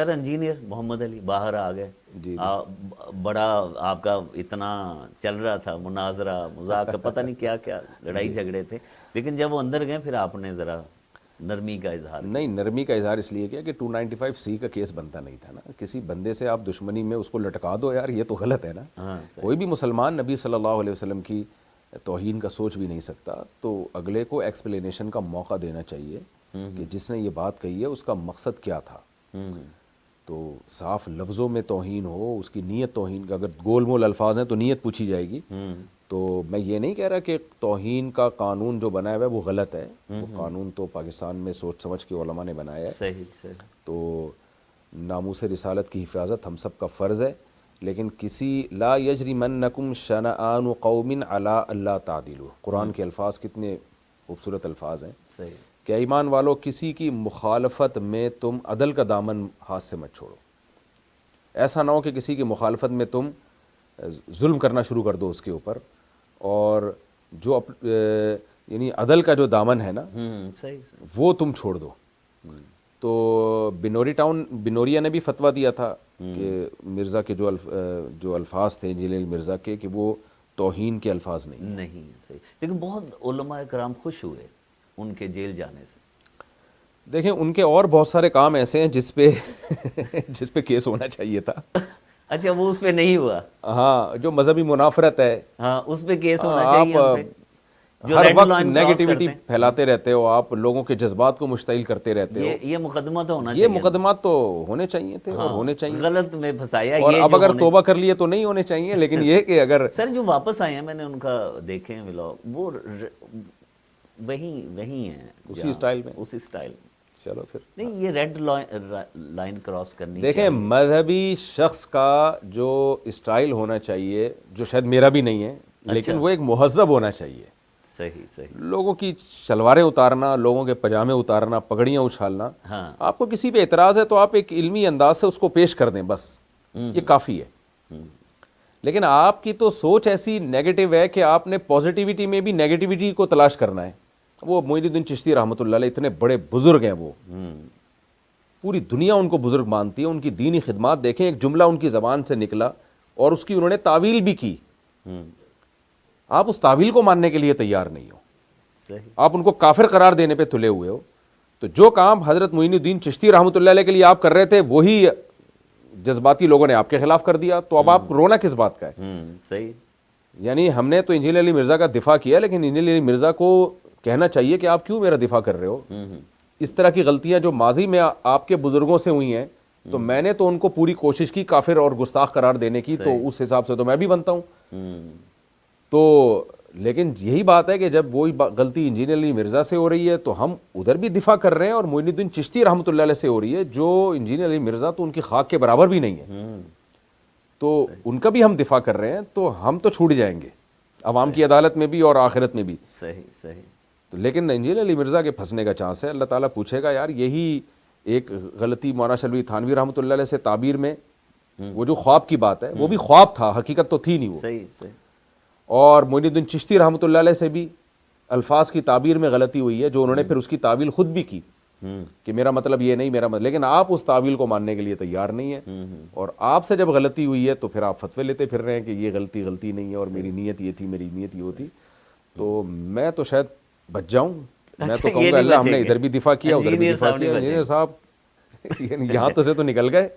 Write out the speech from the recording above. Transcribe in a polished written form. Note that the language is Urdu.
سر انجینئر محمد علی باہر آ گئے، جی بڑا آپ کا اتنا چل رہا تھا مناظرہ مذاکرہ پتہ نہیں کیا کیا لڑائی جھگڑے تھے، لیکن جب وہ اندر گئے پھر آپ نے ذرا نرمی کا اظہار کیا۔ نہیں، نرمی کا اظہار اس لیے کیا کہ 295C کا کیس بنتا نہیں تھا نا، کسی بندے سے آپ دشمنی میں اس کو لٹکا دو یار، یہ تو غلط ہے نا۔ ہاں صحیح۔ کوئی بھی مسلمان نبی صلی اللہ علیہ وسلم کی توہین کا سوچ بھی نہیں سکتا، تو اگلے کو ایکسپلینیشن کا موقع دینا چاہیے کہ جس نے یہ بات کہی ہے اس کا مقصد کیا تھا۔ تو صاف لفظوں میں توہین ہو، اس کی نیت توہین کا، اگر گول مول الفاظ ہیں تو نیت پوچھی جائے گی۔ تو میں یہ نہیں کہہ رہا کہ توہین کا قانون جو بنایا ہوا ہے وہ غلط ہے، وہ قانون تو پاکستان میں سوچ سمجھ کے علماء نے بنایا ہے۔ صحیح صحیح۔ تو ناموس رسالت کی حفاظت ہم سب کا فرض ہے، لیکن کسی لا یجرمنکم شنآن قوم علی اللہ تعدلوا، قرآن کے الفاظ کتنے خوبصورت الفاظ ہیں صحیح۔ کہ ایمان والو کسی کی مخالفت میں تم عدل کا دامن ہاتھ سے مت چھوڑو، ایسا نہ ہو کہ کسی کی مخالفت میں تم ظلم کرنا شروع کر دو اس کے اوپر، اور جو یعنی عدل کا جو دامن ہے نا صحیح صحیح۔ وہ تم چھوڑ دو۔ تو بنوریا نے بھی فتویٰ دیا تھا کہ مرزا کے جو الفاظ تھے انجینئر مرزا کے، کہ وہ توہین کے الفاظ نہیں۔ نہیں صحیح، لیکن بہت علماء کرام خوش ہوئے ان کے جیل جانے سے۔ دیکھیں ان کے اور بہت سارے کام ایسے ہیں جس پہ کیس ہونا چاہیے تھا۔ اچھا وہ اس پہ نہیں ہوا؟ ہاں، جو مذہبی منافرت ہے، ہاں اس پہ کیس ہونا چاہیے ان پہ۔ جو ہر ریڈ وقت لائن کراس نیگیٹیوٹی کرتے ہیں، پھیلاتے رہتے ہو آپ، لوگوں کے جذبات کو مشتعل کرتے رہتے ہو، یہ مقدمہ تو ہونا یہ چاہیے۔ مقدمات تو ہونے چاہیے تھے اور ہونے چاہیے، غلط میں پھنسایا اور یہ اب جو اگر ہونے- توبہ کر لیے تو نہیں ہونے چاہیے، لیکن یہ کہ اگر سر جو واپس آئے ہیں میں نے ان کا دیکھے ہیں ولاگ، وہ وہی ہیں اسی اسٹائل میں۔ اسی اسٹائل میں۔ چلو پھر نہیں یہ ریڈ لائن کراس کرنی دیکھیں، چاہیے۔ مذہبی شخص کا جو اسٹائل ہونا چاہیے، جو شاید میرا بھی نہیں ہے، لیکن وہ ایک مہذب ہونا چاہیے۔ صحیح صحیح۔ لوگوں کی شلواریں اتارنا، لوگوں کے پجامے اتارنا، پگڑیاں اچھالنا، ہاں آپ کو کسی پہ اعتراض ہے تو آپ ایک علمی انداز سے اس کو پیش کر دیں، بس یہ کافی ہے۔ لیکن آپ کی تو سوچ ایسی نیگیٹو ہے کہ آپ نے پازیٹیوٹی میں بھی نیگیٹیوٹی کو تلاش کرنا ہے۔ وہ معین الدین چشتی رحمۃ اللہ علیہ اتنے بڑے بزرگ ہیں، وہ پوری دنیا ان کو بزرگ مانتی ہے، ان کی دینی خدمات دیکھیں، ایک جملہ ان کی زبان سے نکلا اور اس کی انہوں نے تعویل بھی کی، آپ اس تعویل کو ماننے کے لیے تیار نہیں ہو، صحیح۔ آپ ان کو کافر قرار دینے پہ تلے ہوئے ہو۔ تو جو کام حضرت معین الدین چشتی رحمۃ اللہ علیہ کے لیے آپ کر رہے تھے وہی جذباتی لوگوں نے آپ کے خلاف کر دیا، تو اب آپ رونا کس بات کا ہے؟ صحیح۔ یعنی ہم نے تو انجینئر علی مرزا کا دفاع کیا، لیکن انجینئر علی مرزا کو کہنا چاہیے کہ آپ کیوں میرا دفاع کر رہے ہو؟ اس طرح کی غلطیاں جو ماضی میں آپ کے بزرگوں سے ہوئی ہیں، تو میں نے تو ان کو پوری کوشش کی کافر اور گستاخ قرار دینے کی، تو اس حساب سے تو میں بھی بنتا ہوں۔ تو لیکن یہی بات ہے کہ جب وہی غلطی انجینئر علی مرزا سے ہو رہی ہے تو ہم ادھر بھی دفاع کر رہے ہیں، اور معین الدین چشتی رحمۃ اللہ علیہ سے ہو رہی ہے، جو انجینئر علی مرزا تو ان کی خاک کے برابر بھی نہیں ہے، تو ان کا بھی ہم دفاع کر رہے ہیں، تو ہم تو چھوٹ جائیں گے عوام کی عدالت میں بھی اور آخرت میں بھی۔ صحیح صحیح۔ تو لیکن انجینئر علی مرزا کے پھنسنے کا چانس ہے، اللہ تعالیٰ پوچھے گا یار یہی ایک غلطی مولانا شلوی تھانوی رحمۃ اللہ علیہ سے تعبیر میں، وہ جو خواب کی بات ہے وہ بھی خواب تھا، حقیقت تو تھی نہیں وہ، صحیح صحیح۔ اور معین الدین چشتی رحمۃ اللہ علیہ سے بھی الفاظ کی تعبیر میں غلطی ہوئی ہے، جو انہوں نے پھر اس کی تعویل خود بھی کی کہ میرا مطلب یہ نہیں، میرا مطلب، لیکن آپ اس تعویل کو ماننے کے لیے تیار نہیں ہیں، اور آپ سے جب غلطی ہوئی ہے تو پھر آپ فتوے لیتے پھر رہے ہیں کہ یہ غلطی نہیں ہے اور میری نیت یہ تھی، میری نیت یہ ہوتی۔ تو میں تو شاید بچ جاؤں، میں تو کہوں گا اللہ ہم نے ادھر بھی دفاع کیا ادھر بھی دفاع کیا، انجینئر صاحب یہاں تو سے تو نکل گئے۔